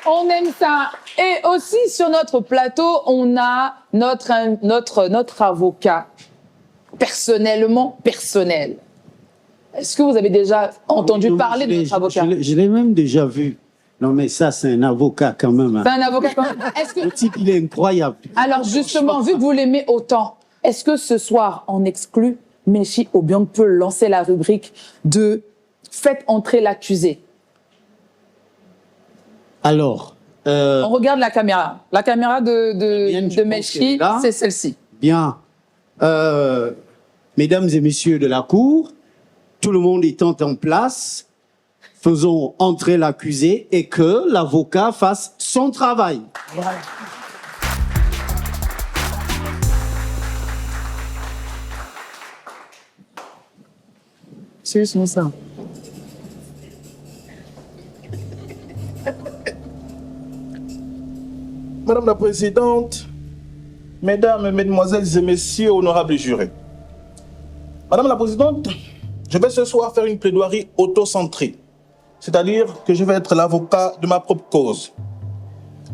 On aime ça. Et aussi, sur notre plateau, on a notre avocat. Personnellement personnel. Est-ce que vous avez déjà entendu parler de notre avocat? Je l'ai même déjà vu. Non, mais ça, c'est un avocat quand même. C'est un avocat quand même. Le type, il est incroyable. Alors justement, vu que vous l'aimez autant, est-ce que ce soir, en exclu, Meshi Obiang peut lancer la rubrique de « Faites entrer l'accusé » Alors... On regarde la caméra. La caméra de Meshi, c'est celle-ci. Bien. Mesdames et messieurs de la cour, tout le monde étant en place, faisons entrer l'accusé et que l'avocat fasse son travail. Voilà. C'est juste ça. Madame la Présidente, Mesdames, Mesdemoiselles et Messieurs, honorables jurés. Madame la Présidente, je vais ce soir faire une plaidoirie auto-centrée. C'est-à-dire que je vais être l'avocat de ma propre cause.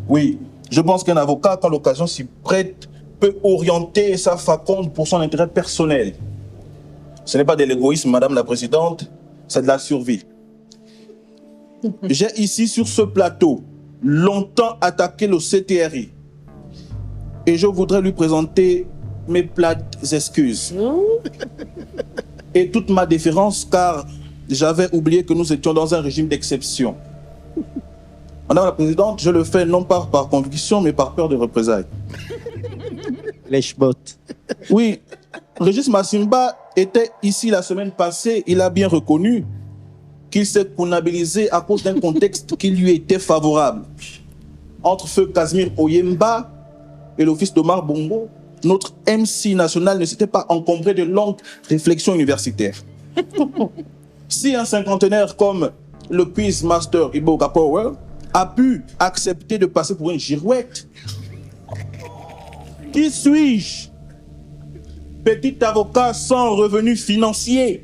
Oui, je pense qu'un avocat, quand l'occasion s'y prête, peut orienter sa faconde pour son intérêt personnel. Ce n'est pas de l'égoïsme, Madame la Présidente, c'est de la survie. J'ai ici sur ce plateau longtemps attaqué le CTRI. Et je voudrais lui présenter mes plates excuses. Et toute ma déférence, car j'avais oublié que nous étions dans un régime d'exception. Madame la Présidente, je le fais non pas par conviction, mais par peur de représailles. Lèche-bot. Oui, Régis Massimba était ici la semaine passée. Il a bien reconnu qu'il s'est conabilisé à cause d'un contexte qui lui était favorable. Entre feu Casimir Oyemba et l'office d'Omar Bongo, notre MC national ne s'était pas encombré de longues réflexions universitaires. Si un cinquantenaire comme le quiz master Iboga Power a pu accepter de passer pour une girouette, qui suis-je? Petit avocat sans revenus financiers,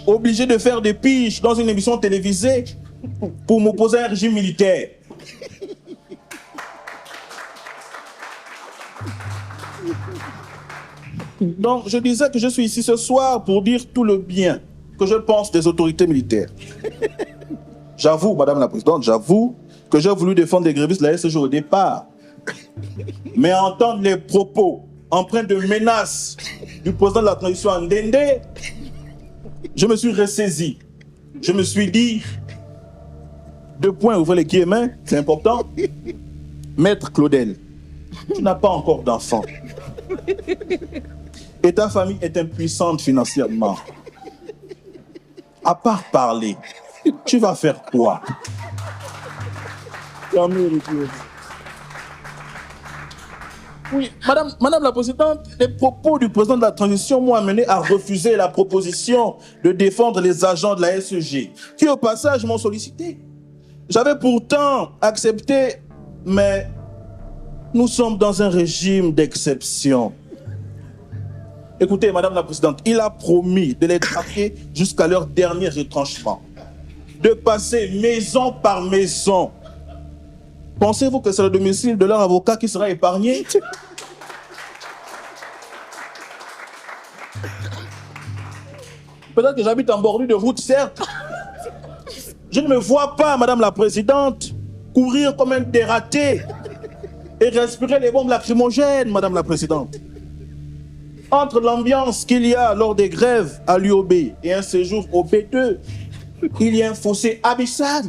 obligé de faire des piges dans une émission télévisée pour m'opposer à un régime militaire. Donc, je disais que je suis ici ce soir pour dire tout le bien que je pense des autorités militaires. J'avoue, Madame la Présidente, j'avoue que j'ai voulu défendre les grévistes de la SG au départ. Mais à entendre les propos empreints de menaces du président de la transition Ndende, je me suis ressaisi. Je me suis dit, deux points, ouvrez les guillemets, c'est important. Maître Claudel, tu n'as pas encore d'enfant. Et ta famille est impuissante financièrement. À part parler, tu vas faire quoi? Oui, Madame la Présidente, les propos du président de la transition m'ont amené à refuser la proposition de défendre les agents de la SEG, qui au passage m'ont sollicité. J'avais pourtant accepté, mais nous sommes dans un régime d'exception. Écoutez, Madame la Présidente, il a promis de les traquer jusqu'à leur dernier retranchement, de passer maison par maison. Pensez-vous que c'est le domicile de leur avocat qui sera épargné? Peut-être que j'habite en bordure de route, certes. Je ne me vois pas, Madame la Présidente, courir comme un dératé et respirer les bombes lacrymogènes, Madame la Présidente. Entre l'ambiance qu'il y a lors des grèves à l'UOB et un séjour au B2, il y a un fossé abyssal.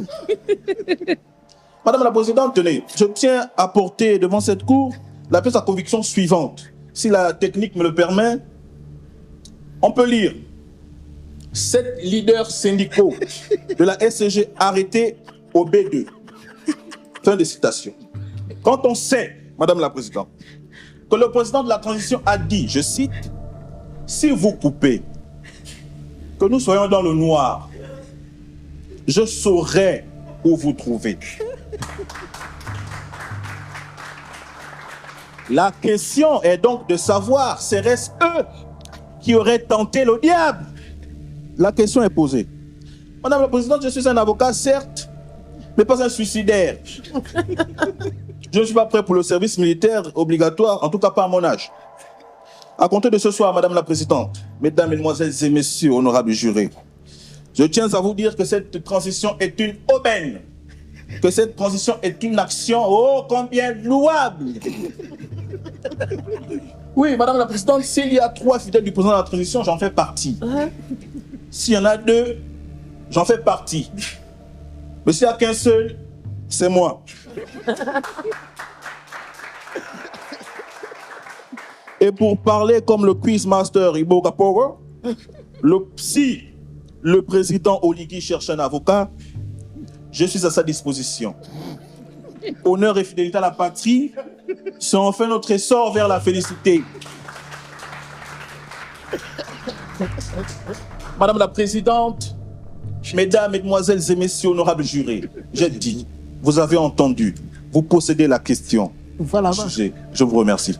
Madame la Présidente, tenez, je tiens à porter devant cette cour la pièce à conviction suivante. Si la technique me le permet, on peut lire 7 leaders syndicaux de la SCG arrêtés au B2. Fin de citation. Quand on sait, Madame la Présidente, que le président de la transition a dit, je cite, « Si vous coupez, que nous soyons dans le noir, je saurai où vous trouver. » La question est donc de savoir, serait-ce eux qui auraient tenté le diable? La question est posée. Madame la Présidente, je suis un avocat, certes, mais pas un suicidaire. Je ne suis pas prêt pour le service militaire obligatoire, en tout cas pas à mon âge. À compter de ce soir, Madame la Présidente, Mesdames, Mesdemoiselles et Messieurs, honorables jurés, je tiens à vous dire que cette transition est une aubaine, que cette transition est une action oh combien louable. Oui, Madame la Présidente, s'il y a 3 fidèles du président de la transition, j'en fais partie. S'il y en a 2, j'en fais partie. Mais s'il n'y a qu'un seul, c'est moi. Et pour parler comme le quizmaster Ibo Power, si le président Oligui cherche un avocat, je suis à sa disposition. Honneur et fidélité à la patrie sont enfin notre essor vers la félicité. Madame la Présidente, Mesdames, Mesdemoiselles et Messieurs, honorables jurés, j'ai dit, vous avez entendu, vous possédez la question. Voilà. Je vous remercie.